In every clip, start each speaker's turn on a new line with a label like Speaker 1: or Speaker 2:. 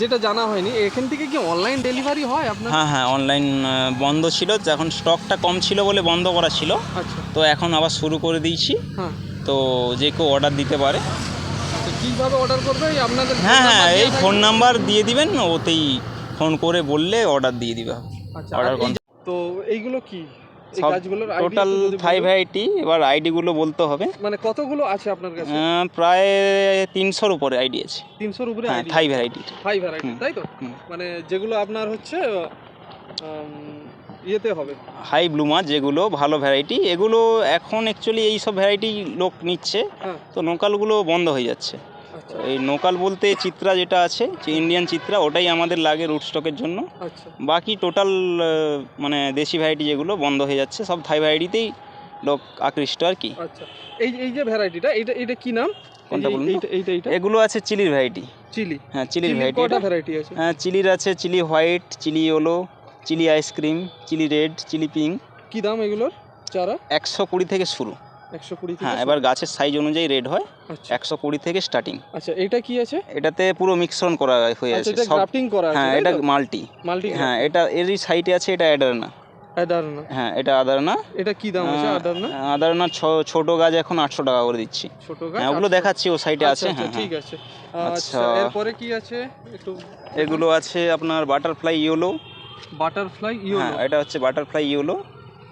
Speaker 1: যেটা জানা হয়নি, এখান থেকে কি অনলাইন ডেলিভারি হয় আপনার?
Speaker 2: হ্যাঁ অনলাইন বন্ধ ছিল, এখন স্টকটা কম ছিল বলে বন্ধ করা ছিল।
Speaker 1: আচ্ছা।
Speaker 2: তো এখন আবার শুরু করে দিয়েছি।
Speaker 1: হ্যাঁ।
Speaker 2: তো যে কেউ অর্ডার দিতে পারে।
Speaker 1: তো কীভাবে অর্ডার করবে? আপনাদের
Speaker 2: হ্যাঁ এই ফোন নাম্বার দিয়ে দিবেন, ওতেই ফোন করে বললে অর্ডার দিয়ে দিবে।
Speaker 1: আচ্ছা।
Speaker 2: অর্ডার
Speaker 1: তো এইগুলো কি এই
Speaker 2: সব
Speaker 1: গাছগুলোর
Speaker 2: টোটাল 5 ভ্যারাইটি। এবার আইডিগুলো বলতে হবে।
Speaker 1: মানে কতগুলো আছে আপনার কাছে?
Speaker 2: প্রায় 300-র উপরে আইডি আছে।
Speaker 1: 300-র উপরে
Speaker 2: হ্যাঁ,
Speaker 1: আইডি?
Speaker 2: থাই ভ্যারাইটি।
Speaker 1: থাই ভ্যারাইটি, তাই তো? মানে যেগুলো আপনার হচ্ছে ইয়েতে হবে,
Speaker 2: হাই ব্লুমার, যেগুলো ভালো ভ্যারাইটি, এগুলো এখন অ্যাকচুয়ালি এই সব ভ্যারাইটি লোক নিচ্ছে।
Speaker 1: হ্যাঁ।
Speaker 2: তো লোকালগুলো বন্ধ হয়ে যাচ্ছে।
Speaker 1: আচ্ছা।
Speaker 2: এই লোকাল বলতে চিত্রা যেটা আছে, যে ইন্ডিয়ান চিত্রা, ওটাই আমাদের লাগে রুট স্টকের জন্য।
Speaker 1: আচ্ছা।
Speaker 2: বাকি টোটাল মানে দেশি ভ্যারাইটি যেগুলো বন্ধ হয়ে যাচ্ছে, সব থাই ভ্যারাইটিতেই লোক আকৃষ্ট আর কি।
Speaker 1: আচ্ছা। এই যে ভ্যারাইটিটা, এটা কি নাম?
Speaker 2: কোনটা বলুন?
Speaker 1: এইটা
Speaker 2: এগুলো আছে চিলির ভ্যারাইটি।
Speaker 1: চিলি?
Speaker 2: হ্যাঁ, চিলির ভ্যারাইটি।
Speaker 1: কয়টা ভ্যারাইটি আছে?
Speaker 2: হ্যাঁ, চিলির আছে chilli white, chilli yellow, chilli ice cream, chilli red, chilli pink.
Speaker 1: কি দাম এগুলোর চারা?
Speaker 2: 120 থেকে শুরু।
Speaker 1: 120 থেকে?
Speaker 2: হ্যাঁ, এবার গাছের সাইজ অনুযায়ী রেড হয়।
Speaker 1: আচ্ছা।
Speaker 2: 120 থেকে স্টার্টিং।
Speaker 1: আচ্ছা, এটা কি আছে?
Speaker 2: এটাতে পুরো মিক্সন করা হয়ে আছে
Speaker 1: এটা
Speaker 2: সব।
Speaker 1: গ্রাফটিং করা আছে?
Speaker 2: হ্যাঁ, এটা মাল্টি। হ্যাঁ, এটা এরই সাইডে আছে, এটা অ্যাডারনা।
Speaker 1: আদারনা?
Speaker 2: হ্যাঁ, এটা আদারনা।
Speaker 1: এটা কি দাম আছে আদারনা?
Speaker 2: আদারনা ছোট গাছ এখন 800 টাকা করে দিচ্ছি।
Speaker 1: ছোট গাছ?
Speaker 2: হ্যাঁ, ওগুলো দেখাচ্ছি, ও সাইডে আছে।
Speaker 1: আচ্ছা,
Speaker 2: হ্যাঁ,
Speaker 1: ঠিক আছে।
Speaker 2: আচ্ছা,
Speaker 1: এরপরে কি আছে একটু?
Speaker 2: এগুলো আছে আপনার বাটারফ্লাই ইয়েলো।
Speaker 1: Butterfly yellow?
Speaker 2: হ্যাঁ, এটা হচ্ছে বাটারফ্লাই ইয়েলো।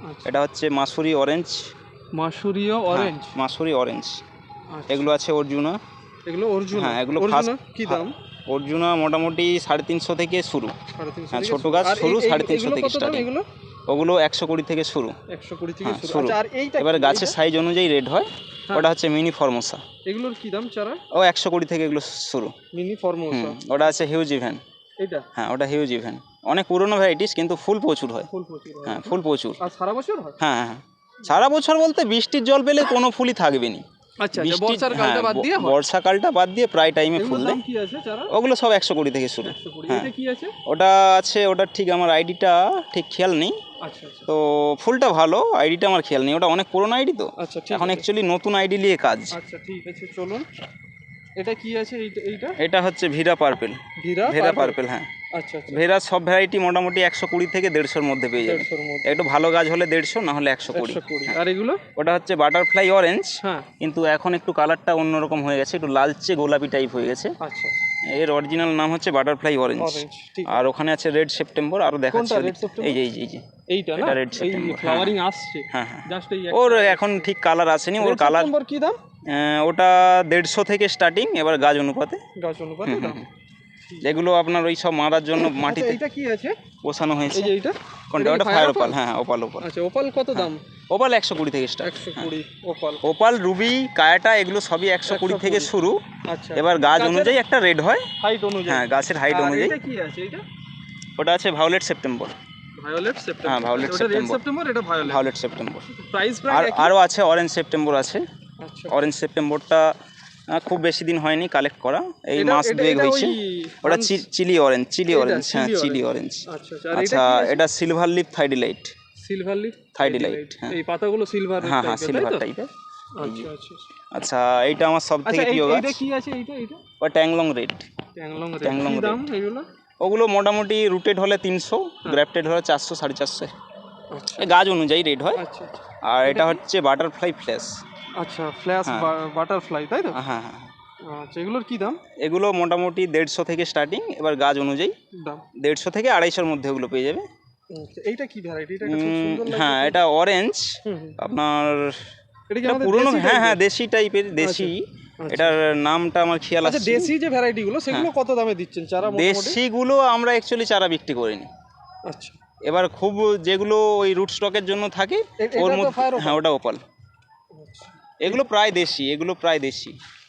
Speaker 1: আচ্ছা।
Speaker 2: এটা হচ্ছে মাসুরি অরেঞ্জ।
Speaker 1: মাসুরিয়া অরেঞ্জ?
Speaker 2: মাসুরি অরেঞ্জ।
Speaker 1: আচ্ছা।
Speaker 2: এগুলো আছে অর্জুনা।
Speaker 1: এগুলো অর্জুনা?
Speaker 2: হ্যাঁ, এগুলো
Speaker 1: অর্জুনা কি দাম?
Speaker 2: অর্জুনা মোটামুটি 350 থেকে শুরু।
Speaker 1: 350
Speaker 2: হ্যাঁ,
Speaker 1: থেকে
Speaker 2: ছোট
Speaker 1: শুরু।
Speaker 2: গাছ
Speaker 1: আর
Speaker 2: শুরু
Speaker 1: এগুলো
Speaker 2: 350 থেকে
Speaker 1: কত দাম
Speaker 2: স্টার্টিং।
Speaker 1: এগুলো?
Speaker 2: ওগুলো 120 থেকে শুরু।
Speaker 1: 120 থেকে
Speaker 2: হ্যাঁ,
Speaker 1: শুরু।
Speaker 2: শুরু।
Speaker 1: আচ্ছা, আর এইটা
Speaker 2: এবার
Speaker 1: কি?
Speaker 2: গাছের সাইজ অনুযায়ী রেড হয়। ওটা হচ্ছে মিনি ফর্মোসা।
Speaker 1: এগুলোর কি দাম চারা?
Speaker 2: ও 120 থেকে এগুলো শুরু।
Speaker 1: Mini Formosa?
Speaker 2: ওটা আছে হিউজ ইভেন্ট।
Speaker 1: এটা?
Speaker 2: হ্যাঁ, ওটা হিউজ ইভেন্ট। অনেক পুরনো ভ্যারাইটিস, কিন্তু ফুল প্রচুর হয়।
Speaker 1: ফুল প্রচুর হয়?
Speaker 2: হ্যাঁ, ফুল প্রচুর।
Speaker 1: আর সারা বছর হয়?
Speaker 2: হ্যাঁ, সারা বছর বলতে বৃষ্টির জল পেলে কোনো ফুলই থাকবে না।
Speaker 1: আচ্ছা, বর্ষার কালটা বাদ দিয়ে হয়?
Speaker 2: বর্ষাকালটা বাদ দিয়ে প্রায় টাইমে ফুল দেয়।
Speaker 1: দাম কি আছে চারা?
Speaker 2: ওগুলো সব 120 থেকে শুরু।
Speaker 1: 120?
Speaker 2: হ্যাঁ।
Speaker 1: এটা কি আছে?
Speaker 2: ওটা আছে, ওটা ঠিক আমার আইডিটা ঠিক খেয়াল নেই।
Speaker 1: আচ্ছা আচ্ছা।
Speaker 2: তো ফুলটা ভালো, আইডিটা আমার খেয়াল নেই, ওটা অনেক পুরনো আইডি তো।
Speaker 1: আচ্ছা, ঠিক
Speaker 2: এখন
Speaker 1: আছে।
Speaker 2: অ্যাকচুয়ালি নতুন আইডি নিয়ে কাজ।
Speaker 1: আচ্ছা, ঠিক আছে, চলুন। এটা কি আছে এইটা?
Speaker 2: এটা হচ্ছে ভিরা পার্পেল। ভেরা পার্পেল, হ্যাঁ।
Speaker 1: আচ্ছা আচ্ছা।
Speaker 2: ভেরা সব ভ্যারাইটি মোটামুটি 120 থেকে 150-র মধ্যে পেয়ে যাবে।
Speaker 1: 150-র মধ্যে?
Speaker 2: একটু ভালো গাছ হলে 150, না হলে 120।
Speaker 1: 120। আর এগুলো?
Speaker 2: ওটা হচ্ছে বাটারফ্লাই অরেঞ্জ।
Speaker 1: হ্যাঁ।
Speaker 2: কিন্তু এখন একটু কালারটা অন্যরকম হয়ে গেছে, একটু লালচে গোলাপি টাইপ হয়ে গেছে।
Speaker 1: আচ্ছা।
Speaker 2: এর অরিজিনাল নাম হচ্ছে বাটারফ্লাই অরেঞ্জ।
Speaker 1: ঠিক।
Speaker 2: আর ওখানে আছে রেড সেপ্টেম্বর, আরো দেখাচ্ছি।
Speaker 1: কোনটা red September?
Speaker 2: এই যে
Speaker 1: এইটা না?
Speaker 2: এটা red
Speaker 1: এই
Speaker 2: September,
Speaker 1: ফ্লাওয়ারিং আসছে?
Speaker 2: হ্যাঁ।
Speaker 1: জাস্ট এই
Speaker 2: ওর এখন ঠিক কালার আসেনি, ওর
Speaker 1: red
Speaker 2: কালার।
Speaker 1: September কি দাম?
Speaker 2: ওটা 150 থেকে স্টার্টিং, এবার গাছ অনুপাতে।
Speaker 1: গাছ অনুপাতে দাম?
Speaker 2: যেগুলো আপনার ওই সব মারার জন্য মাটিতে
Speaker 1: এটা কি আছে
Speaker 2: বসানো হয়েছে।
Speaker 1: এই যে এইটা?
Speaker 2: কোনটা? ওটা ফায়ার ওপাল। হ্যাঁ, ওপাল।
Speaker 1: আচ্ছা, ওপাল কত দাম?
Speaker 2: ওপাল 120 থেকে স্টার্ট।
Speaker 1: 120 ওপাল?
Speaker 2: ওপাল, রুবি, কায়াটা, এগুলো সবই 120 থেকে শুরু।
Speaker 1: আচ্ছা।
Speaker 2: এবার গাছ অনুযায়ী একটা রেড হয়।
Speaker 1: হাইট অনুযায়ী?
Speaker 2: হ্যাঁ, গাছের হাইট অনুযায়ী।
Speaker 1: এটা কি আছে এটা?
Speaker 2: ওটা আছে ভায়োলেট সেপ্টেম্বর।
Speaker 1: Violet September?
Speaker 2: হ্যাঁ, ভায়োলেট
Speaker 1: ওটা রেড
Speaker 2: সেপ্টেম্বর।
Speaker 1: সেপ্টেম্বর, এটা ভায়োলেট?
Speaker 2: Violet September.
Speaker 1: প্রাইস
Speaker 2: আর আরও আছে অরেঞ্জ সেপ্টেম্বর আছে।
Speaker 1: আচ্ছা।
Speaker 2: অরেঞ্জ সেপ্টেম্বরটা খুব বেশি দিন হয়নি কালেক্ট করা, এই মাস দুয়েক হয়েছে। ওটা চিলি অরেঞ্জ। হ্যাঁ, চিলি অরেঞ্জ।
Speaker 1: আচ্ছা।
Speaker 2: আচ্ছা, এটা silver leaf Thai Delight.
Speaker 1: Silver leaf
Speaker 2: Thai Delight, হ্যাঁ।
Speaker 1: এই পাতাগুলো সিলভার?
Speaker 2: হ্যাঁ, সিলভার টাইপের।
Speaker 1: আচ্ছা আচ্ছা।
Speaker 2: আচ্ছা, এইটা আমার সব থেকে প্রিয় গাছ।
Speaker 1: এটা কি আছে এইটা?
Speaker 2: ওটা ট্যাংলং রেড।
Speaker 1: ট্যাংলং রেড?
Speaker 2: ট্যাংলং
Speaker 1: কি
Speaker 2: রেড।
Speaker 1: দাম এগুলো?
Speaker 2: ওগুলো মোটামুটি রুটেড হলে 300, গ্রাফটেড হলে 400, 450।
Speaker 1: আচ্ছা।
Speaker 2: এই গাছ অনুযায়ী রেড হয়।
Speaker 1: আচ্ছা।
Speaker 2: আর এটা হচ্ছে বাটারফ্লাই ফ্ল্যাশ।
Speaker 1: আচ্ছা, ফ্ল্যাশ বাটারফ্লাই, তাই তো?
Speaker 2: হ্যাঁ।
Speaker 1: আচ্ছা, এগুলোর কি দাম?
Speaker 2: এগুলো মোটামুটি 150 থেকে স্টার্টিং, এবার গাছ অনুযায়ী
Speaker 1: দাম
Speaker 2: 150 থেকে 250-র মধ্যে ওগুলো পেয়ে যাবে।
Speaker 1: এইটা কি ভ্যারাইটি? এটা খুব সুন্দর লাগছে।
Speaker 2: হ্যাঁ, এটা অরেঞ্জ আপনার।
Speaker 1: এটা কি
Speaker 2: এটা
Speaker 1: আমাদের
Speaker 2: পুরনো?
Speaker 1: দেশি?
Speaker 2: হ্যাঁ, দেশি টাইপের, দেশি। এটার নামটা আমার খেয়াল
Speaker 1: আচ্ছা,
Speaker 2: আছে।
Speaker 1: দেশি যে ভ্যারাইটিগুলো সেগুলো কত দামে দিচ্ছেন চারা মোটামুটি?
Speaker 2: দেশিগুলো আমরা অ্যাকচুয়ালি চারা বিক্রি করিনি।
Speaker 1: আচ্ছা।
Speaker 2: এবার খুব যেগুলো ওই রুট স্টকের জন্য থাকে ওর মধ্যে। হ্যাঁ, ওটা ওপাল। এগুলো প্রায় দেশি।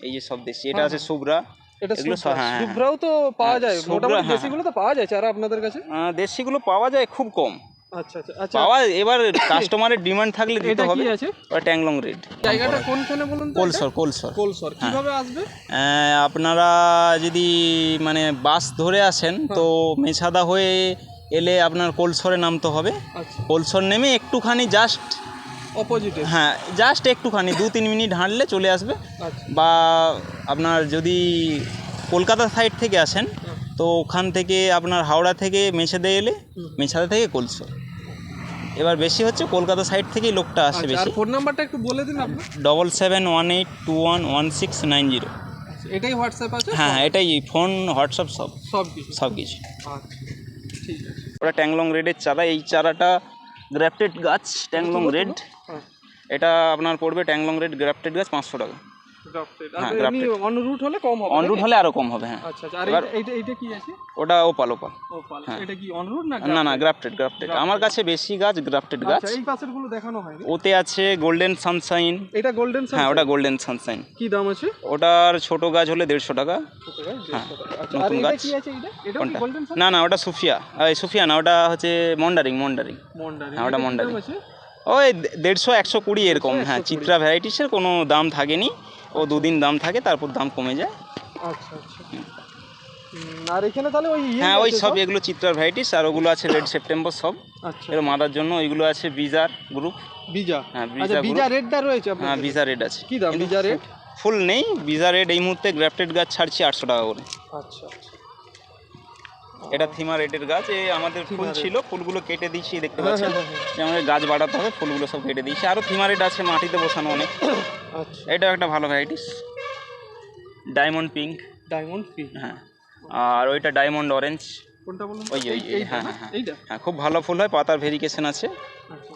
Speaker 2: এই যে সব দেশি। এটা আছে সুব্রা। এগুলো
Speaker 1: সুব্রাও তো পাওয়া যায় মোটামুটি? দেশিগুলো তো পাওয়া যায় চারা আপনাদের কাছে?
Speaker 2: দেশিগুলো পাওয়া যায় খুব কম।
Speaker 1: আচ্ছা আচ্ছা।
Speaker 2: পাওয়া, এবার কাস্টমারের ডিমান্ড থাকলে দিতে হবে।
Speaker 1: এটা কি আছে?
Speaker 2: ওটা ট্যাংলং রেড।
Speaker 1: জায়গাটা কোনখানে বলুন তো? কোলসর। কিভাবে আসবে?
Speaker 2: আপনারা যদি মানে বাস ধরে আসেন তো মেছাদা হয়ে এলে আপনার কোলসরে নামতে হবে।
Speaker 1: আচ্ছা।
Speaker 2: কোলসর নেমে একটুখানি জাস্ট
Speaker 1: অপোজিটে?
Speaker 2: হ্যাঁ, জাস্ট একটুখানি 2-3 মিনিট হাঁটলে চলে আসবে।
Speaker 1: আচ্ছা।
Speaker 2: বা আপনার যদি কলকাতা সাইড থেকে আসেন তো ওখান থেকে আপনার হাওড়া থেকে মেছেদে এলে মেছেদা থেকে কলসর। এবার বেশি হচ্ছে কলকাতা সাইড থেকেই লোকটা আসে
Speaker 1: আর
Speaker 2: বেশি।
Speaker 1: ফোন নাম্বারটা একটু বলে দিন আপনি।
Speaker 2: 7718211690।
Speaker 1: এটাই হোয়াটসঅ্যাপ আছে?
Speaker 2: হ্যাঁ এটাই ফোন হোয়াটসঅ্যাপ সব কিছু।
Speaker 1: ঠিক আছে।
Speaker 2: ওটা ট্যাংলং রেডের চারা, এই চারাটা গ্রাফটেড গাছ ট্যাংলং রেড। এটা আপনার পড়বে ট্যাংলং রেড গ্রাফটেড গাছ 500 টাকা।
Speaker 1: হ্যাঁ গ্রাফটেড। অন রুট হলে কম হবে?
Speaker 2: অন রুট হলে আরো কম হবে। হ্যাঁ
Speaker 1: আচ্ছা আচ্ছা। আর এইটা কি আছে?
Speaker 2: ওটা ওপাল।
Speaker 1: হ্যাঁ। এটা কি অন রুট না?
Speaker 2: না গ্রাফটেড। আমার কাছে বেশি গাছ গ্রাফটেড গাছ।
Speaker 1: আচ্ছা এই পাশের গুলো দেখানো হয়নি।
Speaker 2: ওতে আছে গোল্ডেন সানশাইন।
Speaker 1: এটা গোল্ডেন সানশাইন?
Speaker 2: হ্যাঁ ওটা গোল্ডেন সানশাইন।
Speaker 1: কি দাম আছে
Speaker 2: ওটার? ছোট গাছ হলে 150 টাকা।
Speaker 1: ছোট গাছ 150 টাকা। আচ্ছা আর
Speaker 2: নতুন
Speaker 1: এটা
Speaker 2: গাছ।
Speaker 1: কি আছে? এটা কি গোল্ডেন সানশাইন?
Speaker 2: না ওটা সুফিয়া। সুফিয়া না, ওটা হচ্ছে মন্ডারিং। হ্যাঁ ওটা মন্ডারিং। ওই 150-120 এরকম। হ্যাঁ চিত্রা ভ্যারাইটিসের কোনো দাম থাকেনি, ও দুদিন দাম থাকে তারপর দাম কমে যায়।
Speaker 1: আচ্ছা আচ্ছা। আর এখানে তাহলে ওই
Speaker 2: হ্যাঁ ওই সব এগুলো চিত্রা ভ্যারাইটিস, আর ওগুলো আছে রেড সেপ্টেম্বর সব।
Speaker 1: আচ্ছা
Speaker 2: এর মাদার জন্য ওইগুলো আছে বিজার গ্রুপ।
Speaker 1: বিজা?
Speaker 2: হ্যাঁ
Speaker 1: আচ্ছা বিজা রেডটা রয়েছে আপনার?
Speaker 2: হ্যাঁ বিজা রেড আছে।
Speaker 1: কি দাম বিজা রেড?
Speaker 2: ফুল নেই বিজা রেড এই মুহূর্তে গ্রাফটেড গাছ ছাড়ছি 800 টাকা করে।
Speaker 1: আচ্ছা আচ্ছা।
Speaker 2: এটা থিমা রেডের গাছ। আমাদের ফুল ছিল, ফুলগুলো কেটে দিয়েছি দেখতে পাচ্ছেন। আমাদের গাছ বাড়াতে হবে, ফুলগুলো সব কেটে দিয়েছি। আরও থিমা রেড আছে মাটিতে বসানো অনেক।
Speaker 1: আচ্ছা
Speaker 2: এটাও একটা ভালো ভ্যারাইটিস। Diamond pink. হ্যাঁ আর ওইটা ডায়মন্ড অরেঞ্জ।
Speaker 1: কোনটা বলুন?
Speaker 2: ওই হ্যাঁ
Speaker 1: এইটা?
Speaker 2: হ্যাঁ খুব ভালো ফুল হয়, পাতার ভেরিকেশন আছে।
Speaker 1: আচ্ছা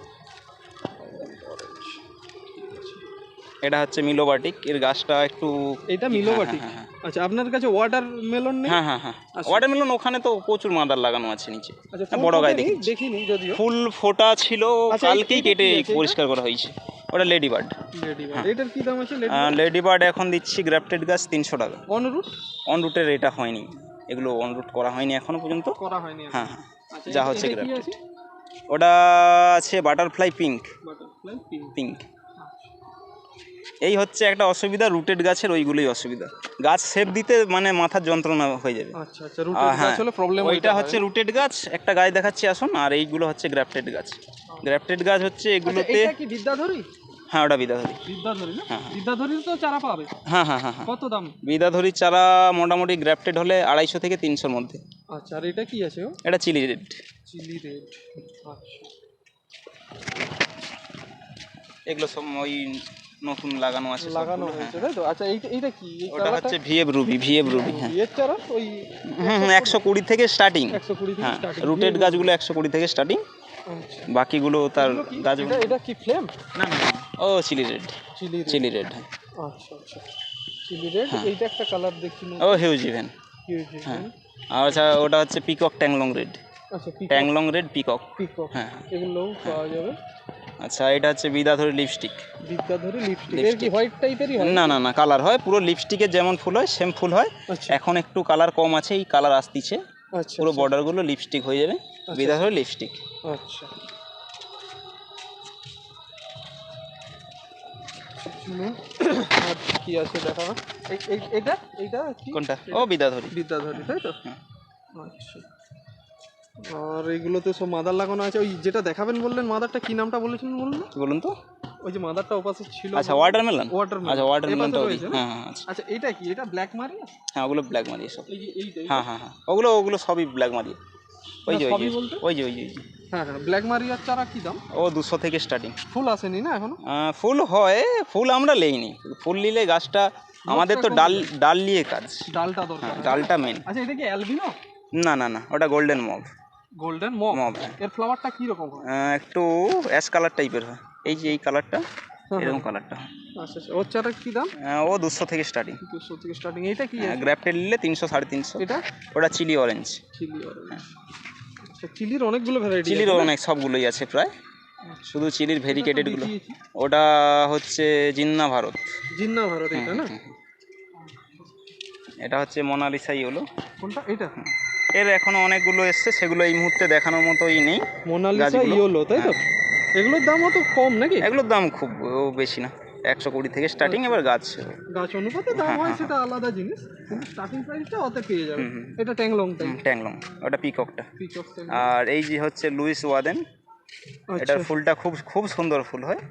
Speaker 2: এটা হচ্ছে মিলোবাটিক, এর গাছটা একটু।
Speaker 1: এটা মিলোবাটিক? আচ্ছা আপনার কাছে ওয়াটারমেলন নেই?
Speaker 2: হ্যাঁ ওয়াটারমেলন ওখানে তো প্রচুর মাদার লাগানো আছে নিচে। বড় গায়ে
Speaker 1: দেখিনি যদিও।
Speaker 2: ফুল ফোটা ছিল, কালকেই কেটে পরিষ্কার করা হয়েছে। ওটা লেডি বার্ড।
Speaker 1: এটার কি দাম আছে?
Speaker 2: লেডি বার্ড এখন দিচ্ছি গ্রাফটেড গাছ 300 টাকা। অন রুটের এটা হয়নি, এগুলো অন রুট করা হয়নি এখনো পর্যন্ত। হ্যাঁ যা হচ্ছে গ্রাফটেড। ওটা আছে বাটারফ্লাই পিঙ্ক। এই হচ্ছে একটা অসুবিধা রুটেড গাছের, ওইগুলোই অসুবিধা। গাছ শেপ দিতে মানে মাথার যন্ত্রণা হয়ে যাবে।
Speaker 1: আচ্ছা আচ্ছা রুটেড গাছ হলে প্রবলেম।
Speaker 2: ওইটা হচ্ছে রুটেড গাছ, একটা গাছ দেখাচ্ছি আসুন। আর এইগুলো হচ্ছে গ্রাফটেড গাছ। গ্রাফটেড গাছ হচ্ছে এগুলোতে।
Speaker 1: এটা কি বিদ্যাধরী?
Speaker 2: হ্যাঁ ওটা বিদ্যাধরী।
Speaker 1: না? বিদ্যাধরীর তো চারা পাবে?
Speaker 2: হ্যাঁ
Speaker 1: কত দাম?
Speaker 2: বিদ্যাধরীর চারা মোটামুটি গ্রাফটেড হলে 250 থেকে 300-র মধ্যে।
Speaker 1: আচ্ছা আর এটা কি আছে?
Speaker 2: এটা চিলি রেড।
Speaker 1: আচ্ছা
Speaker 2: এগুলো সব ওই নতুন লাগানো আছে,
Speaker 1: লাগানো হয়েছে তাই তো? আচ্ছা এইটা কি?
Speaker 2: ওটা হচ্ছে ভিএফ রুবি। হ্যাঁ
Speaker 1: এর চারা ওই
Speaker 2: 120 থেকে স্টার্টিং।
Speaker 1: 120 থেকে স্টার্টিং।
Speaker 2: রুটেড গাছগুলো 120 থেকে স্টার্টিং।
Speaker 1: আচ্ছা
Speaker 2: বাকিগুলো তার গাছগুলো।
Speaker 1: এটা কি ফ্লেম?
Speaker 2: না ও চিলি রেড। হ্যাঁ
Speaker 1: আচ্ছা আচ্ছা চিলি রেড। এইটা একটা কালার দেখছি।
Speaker 2: ও হিউজ ইভেন। হ্যাঁ আর ওটা হচ্ছে পিকক ট্যাংলং রেড।
Speaker 1: আচ্ছা
Speaker 2: ট্যাংলং রেড পিকক।
Speaker 1: হ্যাঁ এগুলোও পাওয়া যাবে।
Speaker 2: আচ্ছা এটা হচ্ছে বিদ্যাধরী লিপস্টিক।
Speaker 1: এর কি হোয়াইট টাইপেরই হয়?
Speaker 2: না কালার হয় পুরো লিপস্টিকের যেমন ফুল হয় সেম ফুল হয়। এখন একটু কালার কম আছে, এই কালার আসতিছে।
Speaker 1: আচ্ছা
Speaker 2: পুরো বর্ডারগুলো লিপস্টিক হয়ে যাবে। বিদ্যাধরী লিপস্টিক।
Speaker 1: আচ্ছা আর কি আছে দেখা? এইটা কি?
Speaker 2: কোনটা? ও বিদ্যাধরী
Speaker 1: তাই তো? আচ্ছা আর এইগুলোতে সব মাদার লাগানো আছে। ওই যেটা দেখাবেন বললেন মাদারটা কি নামটা বলেছিলেন বলুন তো? ওই যে মাদারটা ওপাশে ছিল।
Speaker 2: আচ্ছা ওয়াটারমেলন।
Speaker 1: আচ্ছা
Speaker 2: ওয়াটারমেলনটা
Speaker 1: রয়েছে।
Speaker 2: হ্যাঁ
Speaker 1: আচ্ছা এটা কি? এটা ব্ল্যাক মারিয়া?
Speaker 2: হ্যাঁ ওগুলো ব্ল্যাক মারিয়া সব।
Speaker 1: এইটা?
Speaker 2: হ্যাঁ ওগুলো সবই ব্ল্যাক মারিয়া। ওই যে
Speaker 1: হ্যাঁ ব্ল্যাক মারিয়ার চারা কি দাম?
Speaker 2: ও 200 থেকে স্টার্টিং।
Speaker 1: ফুল আসেনি না এখনো?
Speaker 2: ফুল হয়, ফুল আমরা লেইনি। ফুল নিলে গাছটা আমাদের তো ডাল নিয়ে কাজ।
Speaker 1: ডালটা দরকার।
Speaker 2: ডালটা মেন।
Speaker 1: আচ্ছা এটা কি অ্যালবিনো? না
Speaker 2: ওটা গোল্ডেন মভ।
Speaker 1: এর ফ্লাওয়ারটা কি রকম হয়?
Speaker 2: একটু অ্যাশ কালার টাইপের হয়। এই কালারটা এরকম কালারটা হয়।
Speaker 1: আচ্ছা ওর চারা কি দাম?
Speaker 2: ও 200 থেকে স্টার্টিং।
Speaker 1: এইটা কি?
Speaker 2: গ্রাফটেড নিলে 300-350।
Speaker 1: এটা?
Speaker 2: ওটা চিলি অরেঞ্জ।
Speaker 1: আচ্ছা চিলির অনেকগুলো ভ্যারাইটি?
Speaker 2: চিলির অনেক সবগুলোই আছে প্রায়। শুধু চিলির ভেরিকেটেডগুলো। ওটা হচ্ছে জিন্না ভারত।
Speaker 1: এটা না?
Speaker 2: এটা হচ্ছে মোনালিসা ইয়েলো।
Speaker 1: কোনটা? এটা?
Speaker 2: এর এখনো অনেকগুলো এসছে, সেগুলো এই মুহূর্তে দেখানোর মতোই নেই।
Speaker 1: মোনালিসা ইয়েলো তাই তো? এগুলোর দামও তো কম নাকি?
Speaker 2: এগুলোর দাম খুব বেশি না, 120 থেকে স্টার্টিং। এবার গাছ
Speaker 1: অনুপাতে দাম হয় সেটা আলাদা জিনিস, কিন্তু স্টার্টিং প্রাইসটা ওতে পেয়ে যাবে। এটা ট্যাংলং। ওটা পিককটা। আর এই যে হচ্ছে লুইস ওয়াদেন। এটার ফুলটা খুব সুন্দর ফুল হয়।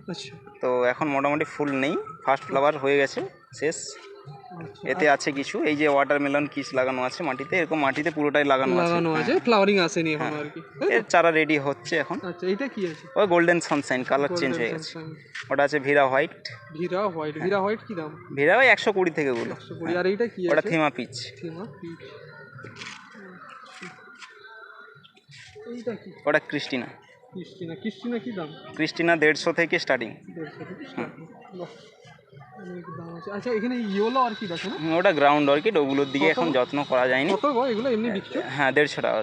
Speaker 1: তো এখন মোটামুটি ফুল নেই, ফার্স্ট ফ্লাওয়ার হয়ে গেছে, শেষ।
Speaker 2: এতে আছে কিছু, এই যে ওয়াটারমেলন কিস লাগানো আছে মাটিতে, এরকম মাটিতে পুরোটাই লাগানো আছে।
Speaker 1: ফ্লাওয়ারিং আসেনি এখন আর কি।
Speaker 2: এর চারা রেডি হচ্ছে এখন।
Speaker 1: আচ্ছা, এটা কি আছে?
Speaker 2: ওই গোল্ডেন সানশাইন, কালার চেঞ্জ হয়ে গেছে। ওটা আছে ভিরা হোয়াইট।
Speaker 1: ভিরা হোয়াইট কি দাম?
Speaker 2: ভিরা ওই 120 থেকে গুলো।
Speaker 1: 120। আর এইটা কি আছে?
Speaker 2: ওটা থিমা পিচ।
Speaker 1: এইটা কি?
Speaker 2: ওটা ক্রিস্টিনা।
Speaker 1: ক্রিস্টিনা কি দাম?
Speaker 2: ক্রিস্টিনা 150 থেকে স্টার্টিং।
Speaker 1: 150 থেকে স্টার্টিং। বাহ, অনেক দাম আছে। আচ্ছা, এখানে ইয়েলো অর্কিড আছে না?
Speaker 2: ওটা গ্রাউন্ড অর্কিড, ওগুলোর দিকে এখন যত্ন করা যায়নি।
Speaker 1: কত গো এগুলো এমনি বিক্রি?
Speaker 2: হ্যাঁ, 150 টাকা।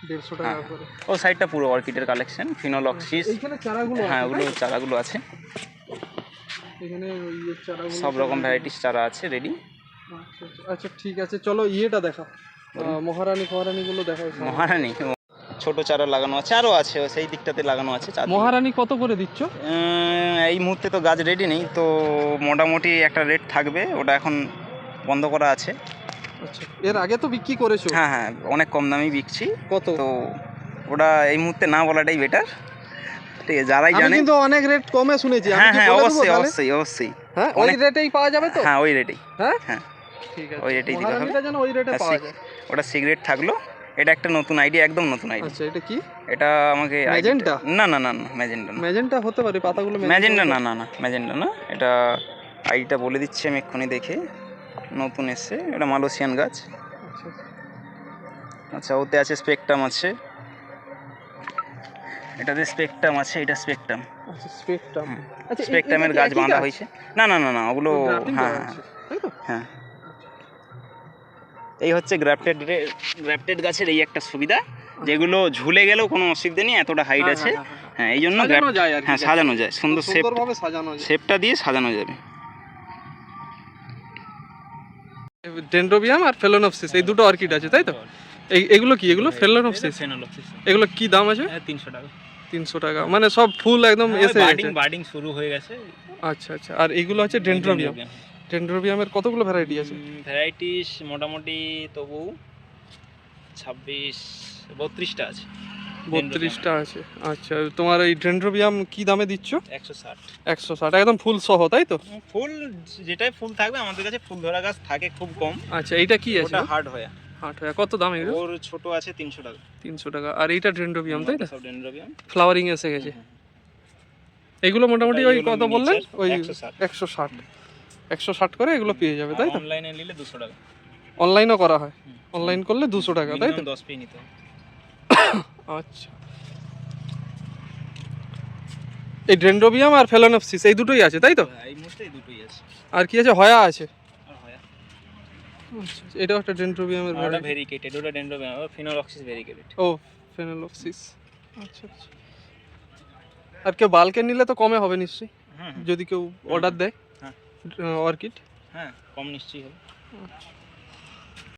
Speaker 1: 150 টাকা করে।
Speaker 2: ও সাইডটা পুরো অর্কিডের কালেকশন, ফিনোলক্সিস।
Speaker 1: এইখানে চারাগুলো
Speaker 2: হ্যাঁ, ওগুলো চারাগুলো আছে।
Speaker 1: এখানে ওই চারাগুলো
Speaker 2: সব রকম ভ্যারাইটিস চারা আছে রেডি।
Speaker 1: আচ্ছা, ঠিক আছে, চলো ইয়েটা দেখা, মহারানী গুলো দেখাও।
Speaker 2: মহারানী ছোট চারা লাগানো আছে, আরও আছে সেই দিকটাতে লাগানো আছে।
Speaker 1: মহারানী কত করে দিচ্ছ?
Speaker 2: এই মুহূর্তে তো গাছ রেডি নেই, তো মোটামুটি একটা রেট থাকবে, ওটা এখন বন্ধ করা আছে।
Speaker 1: আচ্ছা, এর আগে তো বিক্রি করেছো?
Speaker 2: হ্যাঁ, অনেক কম দামে বিকছি।
Speaker 1: কত?
Speaker 2: তো ওটা এই মুহূর্তে না বলাটাই বেটার। ঠিক আছে, যারাই জানে।
Speaker 1: কিন্তু অনেক রেট কমে শুনেছি।
Speaker 2: হ্যাঁ, অবশ্যই।
Speaker 1: হ্যাঁ, ওই রেটেই পাওয়া যাবে তো?
Speaker 2: হ্যাঁ, ওই রেটেই।
Speaker 1: হ্যাঁ, ঠিক আছে,
Speaker 2: ওই রেটেই দিতে হবে।
Speaker 1: যেন ওই রেটে পাওয়া যায়।
Speaker 2: ওটা সিগারেট থাকলো। এটা একটা নতুন আইডিয়া, একদম নতুন আইডিয়া।
Speaker 1: আচ্ছা, এটা কি?
Speaker 2: এটা আমাকে
Speaker 1: ম্যাজেন্টা?
Speaker 2: না, ম্যাজেন্টা না।
Speaker 1: ম্যাজেন্টা হতে পারে, পাতাগুলো
Speaker 2: ম্যাজেন্টা না, ম্যাজেন্টা না। এটা আইডিটা বলে দিচ্ছি আমি এক্ষুনি দেখে, নতুন এসছে। এটা মালয়েশিয়ান গাছ। আচ্ছা, ওতে আছে স্পেকট্রাম আছে, এটাতে স্পেকট্রাম আছে, এটা স্পেকট্রাম।
Speaker 1: আচ্ছা, স্পেকট্রাম। আচ্ছা,
Speaker 2: স্পেকট্রামের গাছ বাঁধা হয়েছে। না, ওগুলো হ্যাঁ। এই হচ্ছে গ্রাফটেড গাছের এই একটা সুবিধা, যেগুলো ঝুলে গেলেও কোনো অসুবিধা নেই, এতটা হাইট আছে। হ্যাঁ, এই জন্য সাজানো যায়, সুন্দরভাবে শেপটা দিয়ে সাজানো যাবে।
Speaker 1: ডেনড্রোবিয়াম আর ফেলোনপসিস, এই দুটো অর্কিড আছে, তাই তো? এগুলো কি? এগুলো ফেলোনপসিস। এগুলো কি দাম আছে?
Speaker 2: 300 টাকা।
Speaker 1: 300 টাকা, মানে সব ফুল একদম এসে
Speaker 2: বার্ডিং শুরু হয়ে গেছে।
Speaker 1: আচ্ছা, আর এগুলো আছে ডেনড্রোবিয়ামের কতগুলো ভ্যারাইটি আছে?
Speaker 2: ভ্যারাইটিস মোটামুটি তবু 32টা আছে।
Speaker 1: 32টা আছে। আচ্ছা, তোমার এই ডেনড্রোবিয়াম কি দামে দিচ্ছ?
Speaker 2: 160
Speaker 1: একদম ফুল সহ, তাই তো?
Speaker 2: ফুল যেটাই ফুল থাকবে আমাদের কাছে, ফুল ধরা গাছ থাকে খুব কম।
Speaker 1: আচ্ছা, এইটা কি আছে?
Speaker 2: ওটা হার্ড হয়ে।
Speaker 1: কত দাম এগুলো?
Speaker 2: ওর ছোট আছে 300 টাকা।
Speaker 1: 300 টাকা। আর এইটা ডেনড্রোবিয়াম, তাই তো?
Speaker 2: সব ডেনড্রোবিয়াম
Speaker 1: ফ্লাওয়ারিং এসে গেছে। এগুলো মোটামুটি ওই কত বললেন? ওই 160 করে এগুলো পেয়ে যাবে, তাই তো?
Speaker 2: অনলাইনে নিলে 200 টাকা।
Speaker 1: অনলাইনও করা হয়? অনলাইন করলে 200 টাকা, তাই তো?
Speaker 2: 10 পিস নিতে হবে।
Speaker 1: আচ্ছা, এই ডেনড্রোবিয়াম আর ফেলোনপসিস এই দুটোই আছে, তাই তো?
Speaker 2: এই মুহূর্তে এই দুটোই আছে।
Speaker 1: আর কি আছে? হয়া আছে।
Speaker 2: আচ্ছা,
Speaker 1: এটাও একটা ডেনড্রোবিয়ামের
Speaker 2: ওটা ভেরিকেটেড, ওটা ডেনড্রোবিয়াম, ওটা ফিনোলক্সিস ভেরিকেটেড।
Speaker 1: ও, ফেনোলক্সিস। আচ্ছা। আর কেউ বাল্কে নিলে তো কমে হবে নিশ্চয়ই, যদি কেউ অর্ডার দেয় অর্কিড?
Speaker 2: হ্যাঁ, কম নিশ্চয়ই হবে।
Speaker 1: আচ্ছা।